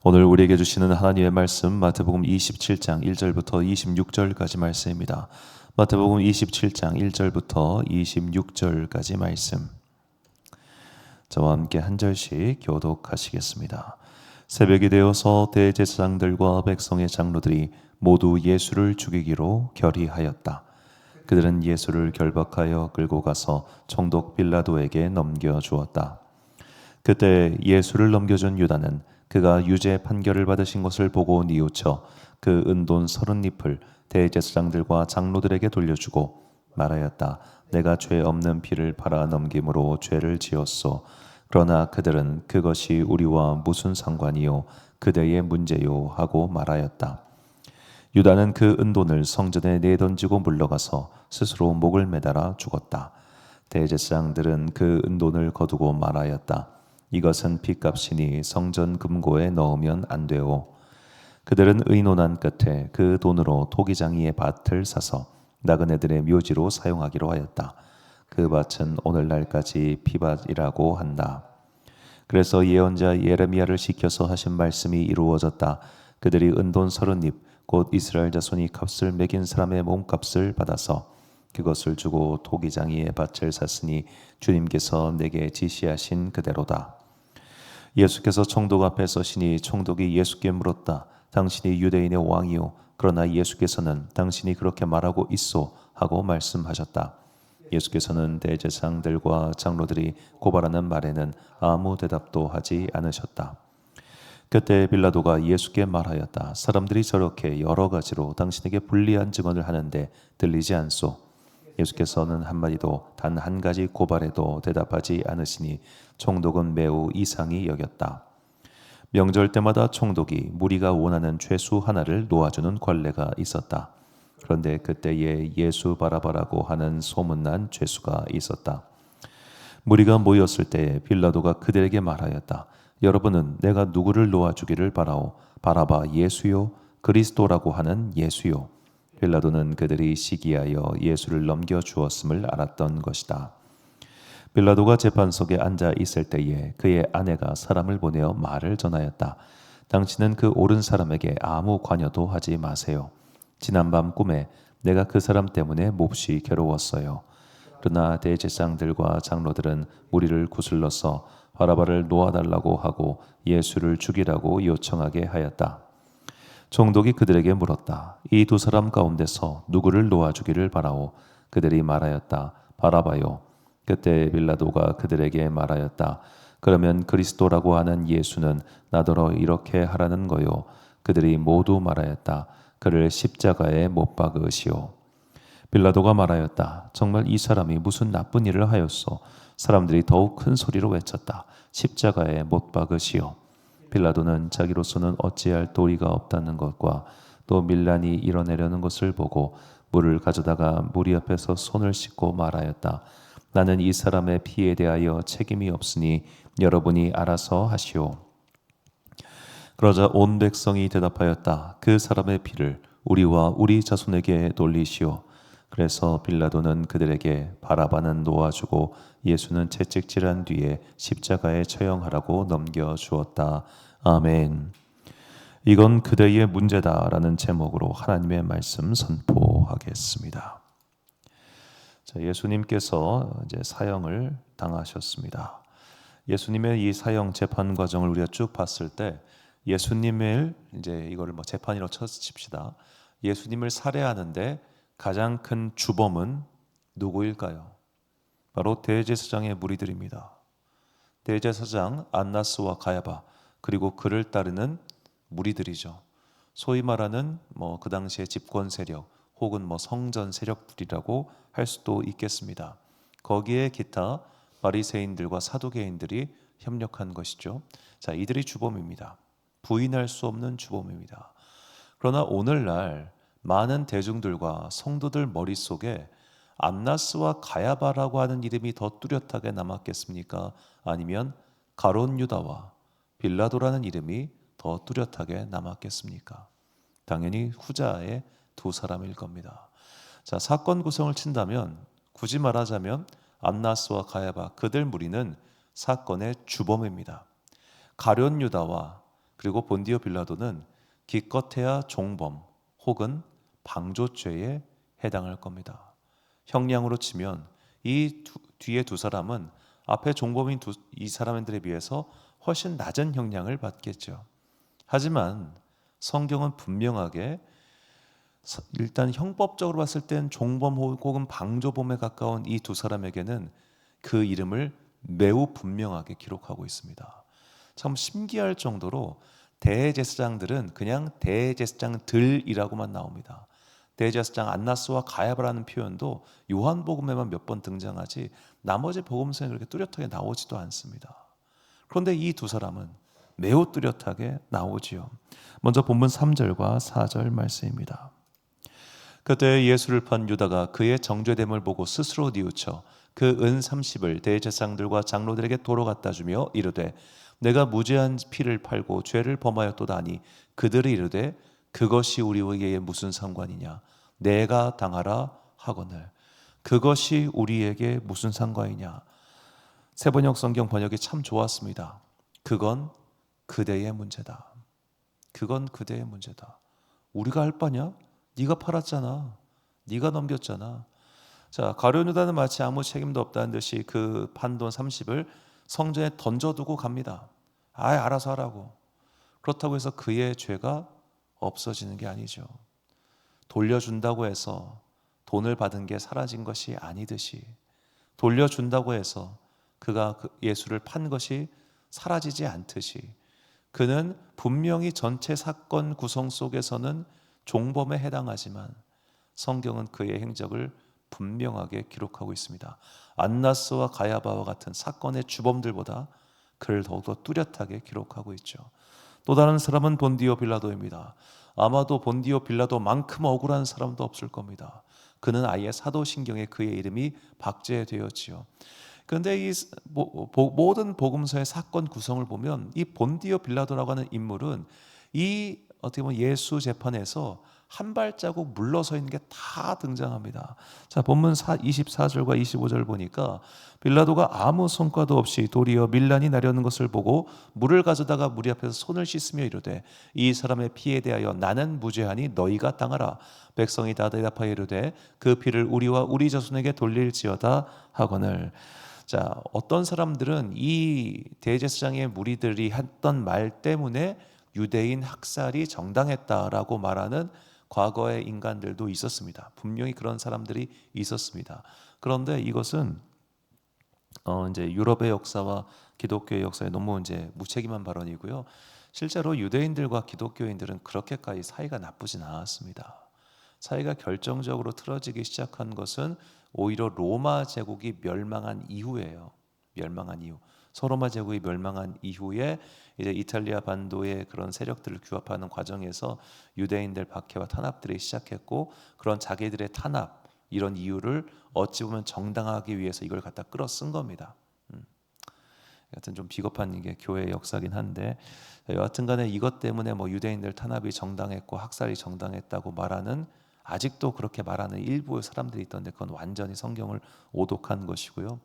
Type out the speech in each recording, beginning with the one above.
오늘 우리에게 주시는 하나님의 말씀 마태복음 27장 1절부터 26절까지 말씀입니다. 마태복음 27장 1절부터 26절까지 말씀. 저와 함께 한 절씩 교독하시겠습니다. 새벽이 되어서 대제사장들과 백성의 장로들이 모두 예수를 죽이기로 결의하였다. 그들은 예수를 결박하여 끌고 가서 총독 빌라도에게 넘겨주었다. 그때 예수를 넘겨준 유다는 그가 유죄 판결을 받으신 것을 보고 뉘우쳐 그 은돈 30잎을 대제사장들과 장로들에게 돌려주고 말하였다. 내가 죄 없는 피를 팔아 넘김으로 죄를 지었소. 그러나 그들은 그것이 우리와 무슨 상관이요 그대의 문제요 하고 말하였다. 유다는 그 은돈을 성전에 내던지고 물러가서 스스로 목을 매달아 죽었다. 대제사장들은 그 은돈을 거두고 말하였다. 이것은 핏값이니 성전 금고에 넣으면 안 되오. 그들은 의논한 끝에 그 돈으로 토기장이의 밭을 사서 나그네들의 묘지로 사용하기로 하였다. 그 밭은 오늘날까지 피밭이라고 한다. 그래서 예언자 예레미야를 시켜서 하신 말씀이 이루어졌다. 그들이 은돈 30잎 곧 이스라엘 자손이 값을 매긴 사람의 몸값을 받아서 그것을 주고 토기장이의 밭을 샀으니 주님께서 내게 지시하신 그대로다. 예수께서 총독 앞에 서시니 총독이 예수께 물었다. 당신이 유대인의 왕이요. 그러나 예수께서는 당신이 그렇게 말하고 있소 하고 말씀하셨다. 예수께서는 대제사장들과 장로들이 고발하는 말에는 아무 대답도 하지 않으셨다. 그때 빌라도가 예수께 말하였다. 사람들이 저렇게 여러 가지로 당신에게 불리한 증언을 하는데 들리지 않소? 예수께서는 한마디도 단 한 가지 고발에도 대답하지 않으시니 총독은 매우 이상히 여겼다. 명절 때마다 총독이 무리가 원하는 죄수 하나를 놓아주는 관례가 있었다. 그런데 그때에 예수 바라바라고 하는 소문난 죄수가 있었다. 무리가 모였을 때 빌라도가 그들에게 말하였다. 여러분은 내가 누구를 놓아주기를 바라오? 바라바 예수요? 그리스도라고 하는 예수요? 빌라도는 그들이 시기하여 예수를 넘겨주었음을 알았던 것이다. 빌라도가 재판석에 앉아 있을 때에 그의 아내가 사람을 보내어 말을 전하였다. 당신은 그 옳은 사람에게 아무 관여도 하지 마세요. 지난밤 꿈에 내가 그 사람 때문에 몹시 괴로웠어요. 그러나 대제사장들과 장로들은 무리를 구슬러서 바라바를 놓아달라고 하고 예수를 죽이라고 요청하게 하였다. 총독이 그들에게 물었다. 이 두 사람 가운데서 누구를 놓아주기를 바라오? 그들이 말하였다. 바라바요. 그때 빌라도가 그들에게 말하였다. 그러면 그리스도라고 하는 예수는 나더러 이렇게 하라는 거요. 그들이 모두 말하였다. 그를 십자가에 못 박으시오. 빌라도가 말하였다. 정말 이 사람이 무슨 나쁜 일을 하였소? 사람들이 더욱 큰 소리로 외쳤다. 십자가에 못 박으시오. 빌라도는 자기로서는 어찌할 도리가 없다는 것과 또 밀란이 일어나려는 것을 보고 물을 가져다가 무리 앞에서 손을 씻고 말하였다. 나는 이 사람의 피에 대하여 책임이 없으니 여러분이 알아서 하시오. 그러자 온 백성이 대답하였다. 그 사람의 피를 우리와 우리 자손에게 돌리시오. 그래서 빌라도는 그들에게 바라바는 놓아주고 예수는 채찍질한 뒤에 십자가에 처형하라고 넘겨주었다. 아멘. 이건 그대의 문제다라는 제목으로 하나님의 말씀 선포하겠습니다. 자, 예수님께서 이제 사형을 당하셨습니다. 예수님의 이 사형 재판 과정을 우리가 쭉 봤을 때 예수님을 이제 이거를 재판이라고 칩시다. 예수님을 살해하는데 가장 큰 주범은 누구일까요? 바로 대제사장의 무리들입니다. 대제사장 안나스와 가야바 그리고 그를 따르는 무리들이죠. 소위 말하는 그 당시의 집권 세력 혹은 성전 세력들이라고 할 수도 있겠습니다. 거기에 기타 바리새인들과 사두개인들이 협력한 것이죠. 자, 이들이 주범입니다. 부인할 수 없는 주범입니다. 그러나 오늘날 많은 대중들과 성도들 머릿속에 안나스와 가야바라고 하는 이름이 더 뚜렷하게 남았겠습니까? 아니면 가룟 유다와 빌라도라는 이름이 더 뚜렷하게 남았겠습니까? 당연히 후자의 두 사람일 겁니다. 자, 사건 구성을 친다면 굳이 말하자면 안나스와 가야바 그들 무리는 사건의 주범입니다. 가룟 유다와 그리고 본디오 빌라도는 기껏해야 종범 혹은 방조죄에 해당할 겁니다. 형량으로 치면 뒤에 두 사람은 앞에 종범인 이 사람들에 비해서 훨씬 낮은 형량을 받겠죠. 하지만 성경은 분명하게 일단 형법적으로 봤을 땐 종범 혹은 방조범에 가까운 이 두 사람에게는 그 이름을 매우 분명하게 기록하고 있습니다. 참 신기할 정도로 대제사장들은 그냥 대제사장들이라고만 나옵니다. 대제사장 안나스와 가야바라는 표현도 요한복음에만 몇 번 등장하지 나머지 복음서에 그렇게 뚜렷하게 나오지도 않습니다. 그런데 이 두 사람은 매우 뚜렷하게 나오지요. 먼저 본문 3절과 4절 말씀입니다. 그때 예수를 판 유다가 그의 정죄됨을 보고 스스로 뉘우쳐 그 은 30을 대제사장들과 장로들에게 도로 갖다 주며 이르되 내가 무죄한 피를 팔고 죄를 범하였도다 하니 그들이 이르되 그것이 우리에게 무슨 상관이냐 내가 당하라 하거늘. 그것이 우리에게 무슨 상관이냐. 세번역 성경 번역이 참 좋았습니다. 그건 그대의 문제다. 그건 그대의 문제다. 우리가 할 바냐? 네가 팔았잖아. 네가 넘겼잖아. 자, 가룟 유다는 마치 아무 책임도 없다는 듯이 그 판돈 30을 성전에 던져두고 갑니다. 알아서 하라고. 그렇다고 해서 그의 죄가 없어지는 게 아니죠. 돌려준다고 해서 돈을 받은 게 사라진 것이 아니듯이 돌려준다고 해서 그가 예수를 판 것이 사라지지 않듯이 그는 분명히 전체 사건 구성 속에서는 종범에 해당하지만 성경은 그의 행적을 분명하게 기록하고 있습니다. 안나스와 가야바와 같은 사건의 주범들보다 그를 더욱더 뚜렷하게 기록하고 있죠. 또 다른 사람은 본디오 빌라도입니다. 아마도 본디오 빌라도만큼 억울한 사람도 없을 겁니다. 그는 아예 사도신경에 그의 이름이 박제되었지요. 그런데 이 모든 복음서의 사건 구성을 보면 이 본디오 빌라도라고 하는 인물은 이 어떻게 보면 예수 재판에서 한 발자국 물러서 있는 게 다 등장합니다. 자, 본문 24절과 25절 보니까 빌라도가 아무 성과도 없이 도리어 밀란이 나려는 것을 보고 물을 가져다가 무리 앞에서 손을 씻으며 이르되 이 사람의 피에 대하여 나는 무죄하니 너희가 당하라. 백성이 다 대답하여 이르되 그 피를 우리와 우리 자손에게 돌릴지어다 하거늘. 자, 어떤 사람들은 이 대제사장의 무리들이 했던 말 때문에 유대인 학살이 정당했다라고 말하는 과거의 인간들도 있었습니다. 분명히 그런 사람들이 있었습니다. 그런데 이것은 이제 유럽의 역사와 기독교의 역사에 너무 이제 무책임한 발언이고요. 실제로 유대인들과 기독교인들은 그렇게까지 사이가 나쁘진 않았습니다. 사이가 결정적으로 틀어지기 시작한 것은 오히려 로마 제국이 멸망한 이후예요. 멸망한 이후. 서로마 제국이 멸망한 이후에 이제 이탈리아 반도의 그런 세력들을 규합하는 과정에서 유대인들 박해와 탄압들이 시작했고 그런 자기들의 탄압 이런 이유를 어찌 보면 정당하기 위해서 이걸 갖다 끌어 쓴 겁니다. 여하튼 좀 비겁한 이게 교회의 역사긴 한데 여하튼간에 이것 때문에 뭐 유대인들 탄압이 정당했고 학살이 정당했다고 말하는 아직도 그렇게 말하는 일부의 사람들이 있던데 그건 완전히 성경을 오독한 것이고요.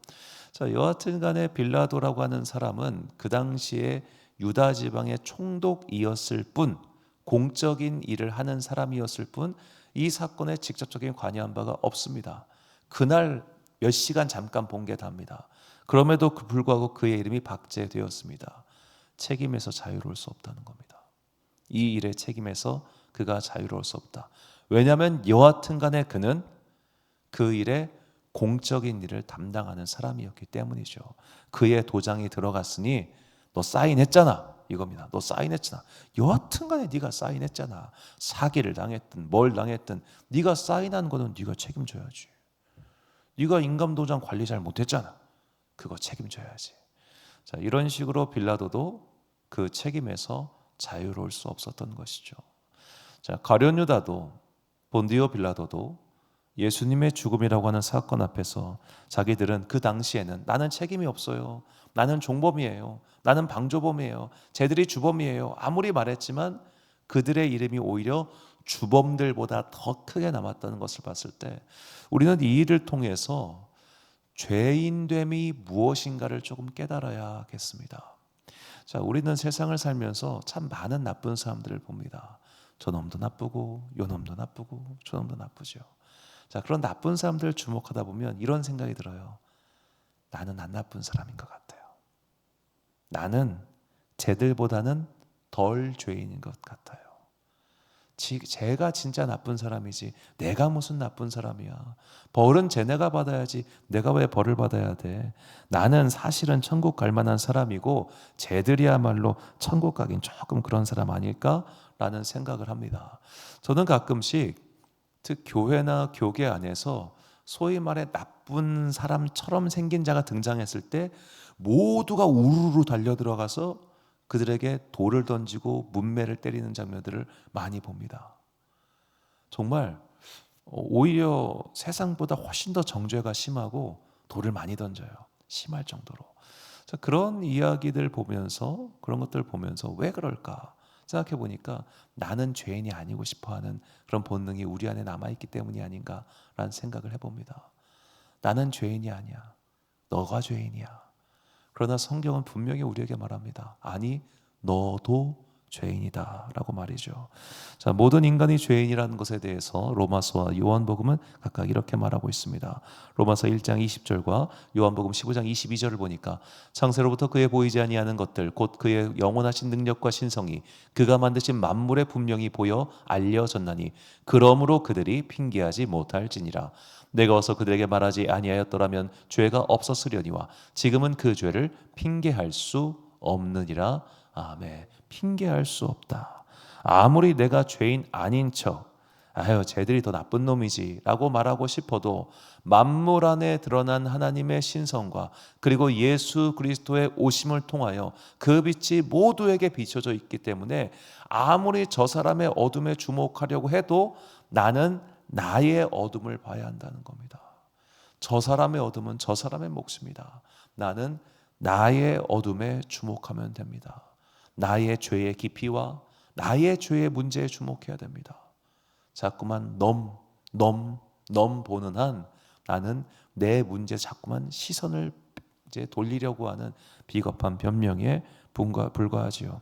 자, 여하튼간에 빌라도라고 하는 사람은 그 당시에 유다 지방의 총독이었을 뿐 공적인 일을 하는 사람이었을 뿐 이 사건에 직접적인 관여한 바가 없습니다. 그날 몇 시간 잠깐 본 게 답니다. 그럼에도 불구하고 그의 이름이 박제되었습니다. 책임에서 자유로울 수 없다는 겁니다. 이 일의 책임에서 그가 자유로울 수 없다. 왜냐하면 여하튼 간에 그는 그 일에 공적인 일을 담당하는 사람이었기 때문이죠. 그의 도장이 들어갔으니 너 사인했잖아 이겁니다. 너 사인했잖아. 여하튼 간에 네가 사인했잖아. 사기를 당했든 뭘 당했든 네가 사인한 거는 네가 책임져야지. 네가 인감도장 관리 잘 못했잖아. 그거 책임져야지. 자, 이런 식으로 빌라도도 그 책임에서 자유로울 수 없었던 것이죠. 자, 가룟 유다도 본디오 빌라도도 예수님의 죽음이라고 하는 사건 앞에서 자기들은 그 당시에는 나는 책임이 없어요. 나는 종범이에요. 나는 방조범이에요. 쟤들이 주범이에요. 아무리 말했지만 그들의 이름이 오히려 주범들보다 더 크게 남았다는 것을 봤을 때 우리는 이 일을 통해서 죄인됨이 무엇인가를 조금 깨달아야겠습니다. 자, 우리는 세상을 살면서 참 많은 나쁜 사람들을 봅니다. 저 놈도 나쁘고 요 놈도 나쁘고 저 놈도 나쁘죠. 자, 그런 나쁜 사람들을 주목하다 보면 이런 생각이 들어요. 나는 안 나쁜 사람인 것 같아요. 나는 쟤들보다는 덜 죄인인 것 같아요. 제가 진짜 나쁜 사람이지 내가 무슨 나쁜 사람이야. 벌은 쟤네가 받아야지 내가 왜 벌을 받아야 돼. 나는 사실은 천국 갈 만한 사람이고 쟤들이야말로 천국 가긴 조금 그런 사람 아닐까라는 생각을 합니다. 저는 가끔씩 특 교회나 교계 안에서 소위 말해 나쁜 사람처럼 생긴 자가 등장했을 때 모두가 우르르 달려들어가서 그들에게 돌을 던지고 문매를 때리는 장면들을 많이 봅니다. 정말 오히려 세상보다 훨씬 더 정죄가 심하고 돌을 많이 던져요. 심할 정도로. 자, 그런 이야기들 보면서 그런 것들 보면서 왜 그럴까 생각해 보니까 나는 죄인이 아니고 싶어하는 그런 본능이 우리 안에 남아있기 때문이 아닌가라는 생각을 해봅니다. 나는 죄인이 아니야. 너가 죄인이야. 그러나 성경은 분명히 우리에게 말합니다. 아니, 너도 죄인이다 라고 말이죠. 자, 모든 인간이 죄인이라는 것에 대해서 로마서와 요한복음은 각각 이렇게 말하고 있습니다. 로마서 1장 20절과 요한복음 15장 22절을 보니까 창세로부터 그의 보이지 아니하는 것들 곧 그의 영원하신 능력과 신성이 그가 만드신 만물에 분명히 보여 알려졌나니 그러므로 그들이 핑계하지 못할지니라. 내가 어서 그들에게 말하지 아니하였더라면 죄가 없었으려니와 지금은 그 죄를 핑계할 수 없느니라. 아멘. 핑계할 수 없다. 아무리 내가 죄인 아닌 척 아유 쟤들이 더 나쁜 놈이지 라고 말하고 싶어도 만물 안에 드러난 하나님의 신성과 그리고 예수 그리스도의 오심을 통하여 그 빛이 모두에게 비춰져 있기 때문에 아무리 저 사람의 어둠에 주목하려고 해도 나는 나의 어둠을 봐야 한다는 겁니다. 저 사람의 어둠은 저 사람의 몫입니다. 나는 나의 어둠에 주목하면 됩니다. 나의 죄의 깊이와 나의 죄의 문제에 주목해야 됩니다. 자꾸만 넘 보는 한 나는 내 문제 자꾸만 시선을 이제 돌리려고 하는 비겁한 변명에 불과하지요.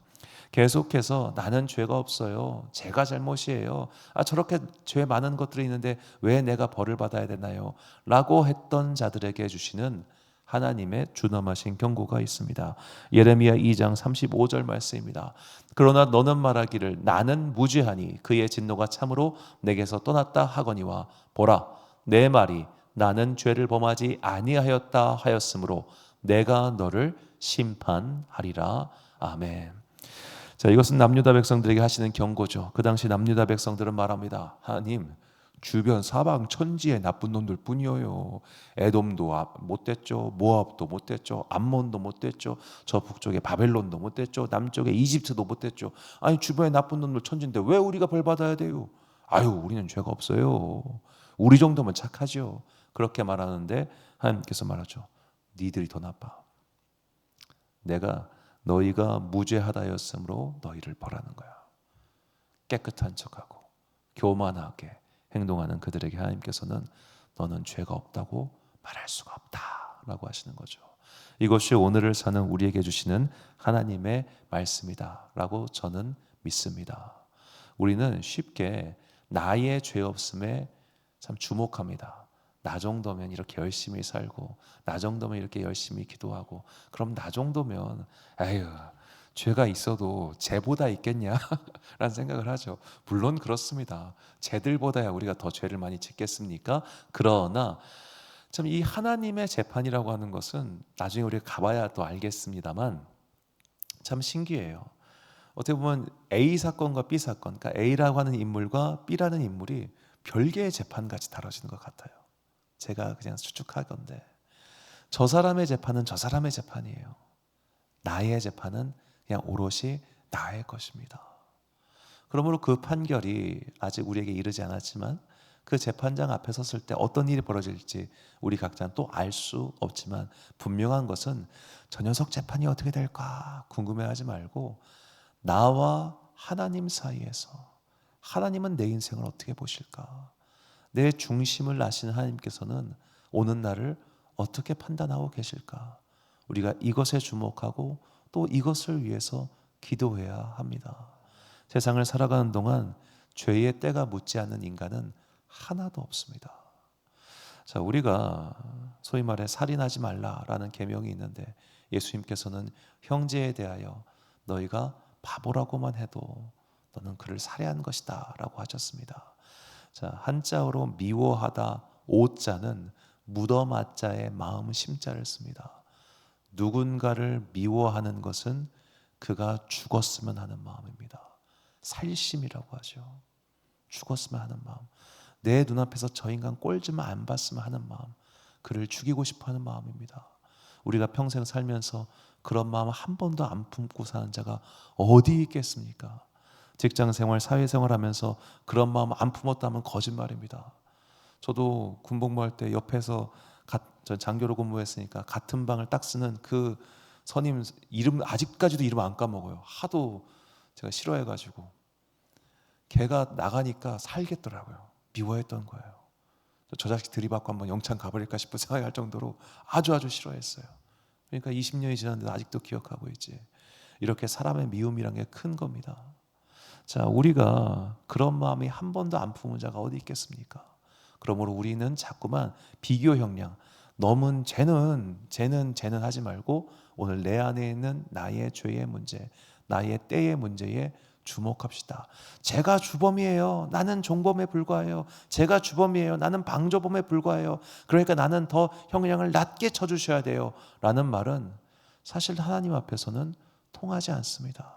계속해서 나는 죄가 없어요. 제가 잘못이에요. 저렇게 죄 많은 것들이 있는데 왜 내가 벌을 받아야 되나요? 라고 했던 자들에게 주시는 하나님의 준엄하신 경고가 있습니다. 예레미야 2장 35절 말씀입니다. 그러나 너는 말하기를 나는 무죄하니 그의 진노가 참으로 내게서 떠났다 하거니와 보라 내 말이 나는 죄를 범하지 아니하였다 하였으므로 내가 너를 심판하리라. 아멘. 자, 이것은 남유다 백성들에게 하시는 경고죠. 그 당시 남유다 백성들은 말합니다. 하나님, 주변 사방 천지의 나쁜 놈들 뿐이어요. 에돔도 못됐죠. 모압도 못됐죠. 암몬도 못됐죠. 저 북쪽에 바벨론도 못됐죠. 남쪽에 이집트도 못됐죠. 아니 주변에 나쁜 놈들 천지인데 왜 우리가 벌 받아야 돼요? 아유 우리는 죄가 없어요. 우리 정도면 착하죠. 그렇게 말하는데 하나님께서 말하죠. 니들이 더 나빠. 내가 너희가 무죄하다였으므로 너희를 벌하는 거야. 깨끗한 척하고 교만하게 행동하는 그들에게 하나님께서는 너는 죄가 없다고 말할 수가 없다라고 하시는 거죠. 이것이 오늘을 사는 우리에게 주시는 하나님의 말씀이다라고 저는 믿습니다. 우리는 쉽게 나의 죄 없음에 참 주목합니다. 나 정도면 이렇게 열심히 살고 나 정도면 이렇게 열심히 기도하고 그럼 나 정도면 에휴 죄가 있어도 쟤보다 있겠냐? 라는 생각을 하죠. 물론 그렇습니다. 쟤들보다야 우리가 더 죄를 많이 짓겠습니까? 그러나 참 이 하나님의 재판이라고 하는 것은 나중에 우리가 가봐야 또 알겠습니다만 참 신기해요. 어떻게 보면 A 사건과 B 사건, 그러니까 A라고 하는 인물과 B라는 인물이 별개의 재판같이 다뤄지는 것 같아요. 제가 그냥 추측하건데 저 사람의 재판은 저 사람의 재판이에요. 나의 재판은 그냥 오롯이 나의 것입니다. 그러므로 그 판결이 아직 우리에게 이르지 않았지만 그 재판장 앞에 섰을 때 어떤 일이 벌어질지 우리 각자는 또 알 수 없지만 분명한 것은 저 녀석 재판이 어떻게 될까 궁금해하지 말고 나와 하나님 사이에서 하나님은 내 인생을 어떻게 보실까? 내 중심을 아시는 하나님께서는 오는 날을 어떻게 판단하고 계실까? 우리가 이것에 주목하고 또 이것을 위해서 기도해야 합니다. 세상을 살아가는 동안 죄의 때가 묻지 않는 인간은 하나도 없습니다. 자, 우리가 소위 말해 살인하지 말라라는 계명이 있는데 예수님께서는 형제에 대하여 너희가 바보라고만 해도 너는 그를 살해한 것이다 라고 하셨습니다. 자, 한자어로 미워하다 오자는 무덤아자의 마음 심자를 씁니다. 누군가를 미워하는 것은 그가 죽었으면 하는 마음입니다. 살심이라고 하죠. 죽었으면 하는 마음. 내 눈앞에서 저 인간 꼴 좀 안 봤으면 하는 마음, 그를 죽이고 싶어 하는 마음입니다. 우리가 평생 살면서 그런 마음 한 번도 안 품고 사는 자가 어디 있겠습니까? 직장생활, 사회생활 하면서 그런 마음 안 품었다면 거짓말입니다. 저도 군복무할 때 옆에서 저 장교로 근무했으니까 같은 방을 딱 쓰는 그 선임 이름 아직까지도 이름 안 까먹어요. 하도 제가 싫어해가지고 걔가 나가니까 살겠더라고요. 미워했던 거예요. 저 자식 들이받고 한번 영창 가버릴까 싶어 생각할 정도로 아주 싫어했어요. 그러니까 20년이 지났는데 아직도 기억하고 있지. 이렇게 사람의 미움이란 게 큰 겁니다. 자, 우리가 그런 마음이 한 번도 안 품은 자가 어디 있겠습니까? 그러므로 우리는 자꾸만 비교 형량, 너는 쟤는 하지 말고 오늘 내 안에 있는 나의 죄의 문제, 나의 때의 문제에 주목합시다. 제가 주범이에요. 나는 종범에 불과해요. 제가 주범이에요. 나는 방조범에 불과해요. 그러니까 나는 더 형량을 낮게 쳐주셔야 돼요. 라는 말은 사실 하나님 앞에서는 통하지 않습니다.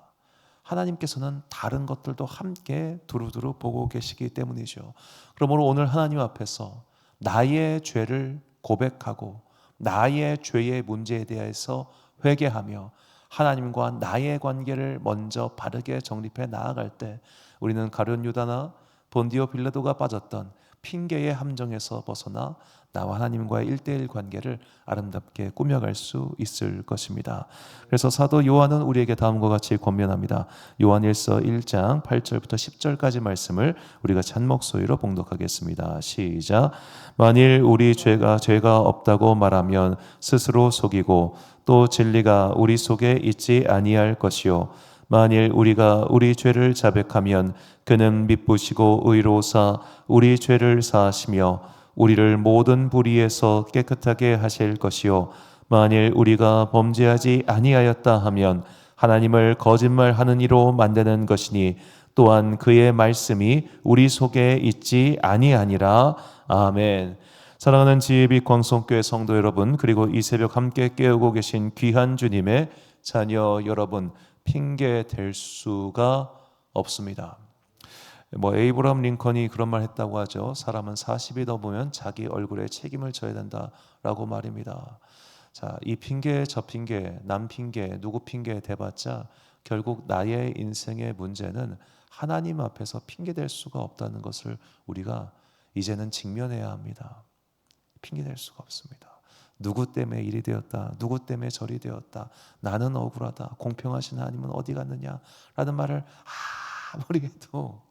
하나님께서는 다른 것들도 함께 두루두루 보고 계시기 때문이죠. 그러므로 오늘 하나님 앞에서 나의 죄를 고백하고 나의 죄의 문제에 대해서 회개하며 하나님과 나의 관계를 먼저 바르게 정립해 나아갈 때 우리는 가룟 유다나 본디오 빌라도가 빠졌던 핑계의 함정에서 벗어나 나와 하나님과의 1:1 관계를 아름답게 꾸며갈 수 있을 것입니다. 그래서 사도 요한은 우리에게 다음과 같이 권면합니다. 요한일서 1장 8절부터 10절까지 말씀을 우리가 찬목소리로 봉독하겠습니다. 시작. 만일 우리 죄가 없다고 말하면 스스로 속이고 또 진리가 우리 속에 있지 아니할 것이요 만일 우리가 우리 죄를 자백하면 그는 미쁘시고 의로우사 우리 죄를 사하시며 우리를 모든 불의에서 깨끗하게 하실 것이요 만일 우리가 범죄하지 아니하였다 하면 하나님을 거짓말하는 이로 만드는 것이니 또한 그의 말씀이 우리 속에 있지 아니하니라. 아멘. 사랑하는 지혜빛 광성교회 성도 여러분, 그리고 이 새벽 함께 깨우고 계신 귀한 주님의 자녀 여러분, 핑계 댈 수가 없습니다. 에이브러함 링컨이 그런 말 했다고 하죠. 사람은 40이 넘으면 자기 얼굴에 책임을 져야 된다라고 말입니다. 자, 이 핑계 저 핑계 남 핑계 누구 핑계 대봤자 결국 나의 인생의 문제는 하나님 앞에서 핑계 댈 수가 없다는 것을 우리가 이제는 직면해야 합니다. 핑계 댈 수가 없습니다. 누구 때문에 일이 되었다, 누구 때문에 저리 되었다, 나는 억울하다, 공평하신 하나님은 어디 갔느냐 라는 말을 아무리 해도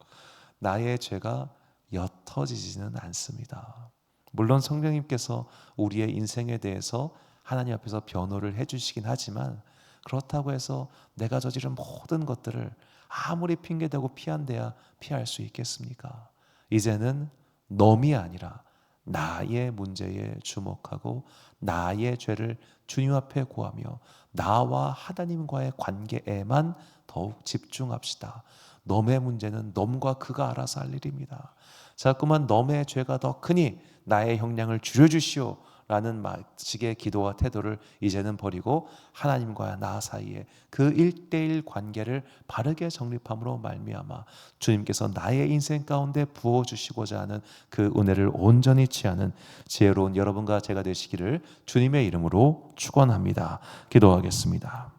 나의 죄가 옅어지지는 않습니다. 물론 성령님께서 우리의 인생에 대해서 하나님 앞에서 변호를 해주시긴 하지만 그렇다고 해서 내가 저지른 모든 것들을 아무리 핑계대고 피한대야 피할 수 있겠습니까? 이제는 놈이 아니라 나의 문제에 주목하고 나의 죄를 주님 앞에 구하며 나와 하나님과의 관계에만 더욱 집중합시다. 놈의 문제는 놈과 그가 알아서 할 일입니다. 자꾸만 놈의 죄가 더 크니 나의 형량을 줄여주시오 라는 식의 기도와 태도를 이제는 버리고 하나님과 나 사이에 그 1:1 관계를 바르게 정립함으로 말미암아 주님께서 나의 인생 가운데 부어주시고자 하는 그 은혜를 온전히 취하는 지혜로운 여러분과 제가 되시기를 주님의 이름으로 축원합니다. 기도하겠습니다.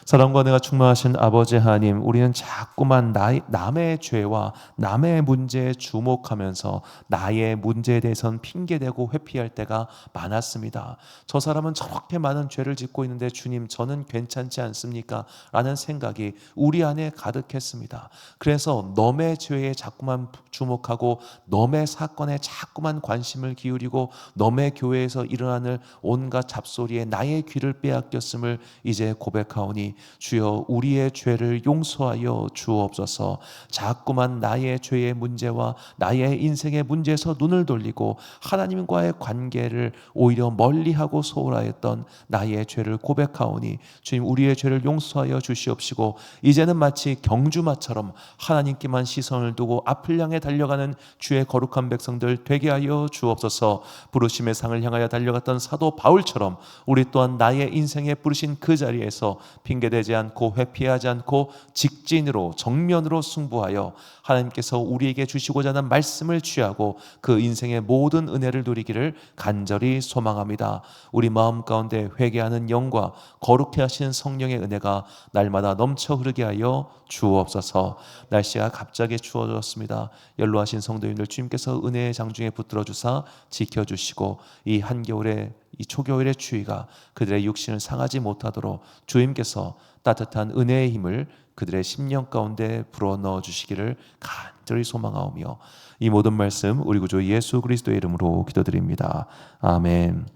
사랑과 은혜가 충만하신 아버지 하나님, 우리는 자꾸만 남의 죄와 남의 문제에 주목하면서 나의 문제에 대해서는 핑계대고 회피할 때가 많았습니다. 저 사람은 저렇게 많은 죄를 짓고 있는데 주님 저는 괜찮지 않습니까? 라는 생각이 우리 안에 가득했습니다. 그래서 남의 죄에 자꾸만 주목하고 남의 사건에 자꾸만 관심을 기울이고 남의 교회에서 일어나는 온갖 잡소리에 나의 귀를 빼앗겼음을 이제 고백하오니 주여 우리의 죄를 용서하여 주옵소서. 자꾸만 나의 죄의 문제와 나의 인생의 문제에서 눈을 돌리고 하나님과의 관계를 오히려 멀리하고 소홀하였던 나의 죄를 고백하오니 주님 우리의 죄를 용서하여 주시옵시고 이제는 마치 경주마처럼 하나님께만 시선을 두고 앞을 향해 달려가는 주의 거룩한 백성들 되게 하여 주옵소서. 부르심의 상을 향하여 달려갔던 사도 바울처럼 우리 또한 나의 인생에 부르신 그 자리에서 핑계대지 않고 회피하지 않고 직진으로 정면으로 승부하여 하나님께서 우리에게 주시고자 하는 말씀을 취하고 그 인생의 모든 은혜를 누리기를 간절히 소망합니다. 우리 마음 가운데 회개하는 영과 거룩해 하시는 성령의 은혜가 날마다 넘쳐 흐르게 하여 주옵소서. 날씨가 갑자기 추워졌습니다. 연로하신 성도님들 주님께서 은혜의 장중에 붙들어 주사 지켜주시고 이 한겨울에 이 초겨울의 추위가 그들의 육신을 상하지 못하도록 주님께서 따뜻한 은혜의 힘을 그들의 심령 가운데 불어넣어 주시기를 간절히 소망하오며 이 모든 말씀 우리 구주 예수 그리스도의 이름으로 기도드립니다. 아멘.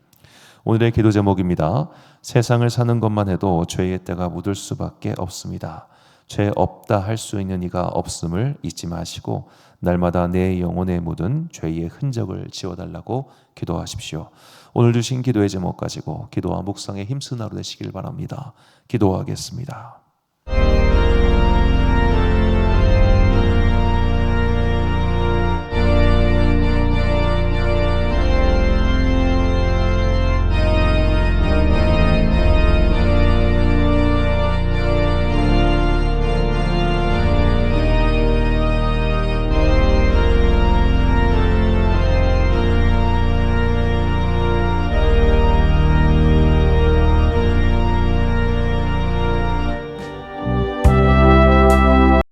오늘의 기도 제목입니다. 세상을 사는 것만 해도 죄의 때가 묻을 수밖에 없습니다. 죄 없다 할 수 있는 이가 없음을 잊지 마시고 날마다 내 영혼에 묻은 죄의 흔적을 지워달라고 기도하십시오. 오늘 주신 기도의 제목 가지고 기도와 묵상에 힘쓰는 하루 되시길 바랍니다. 기도하겠습니다.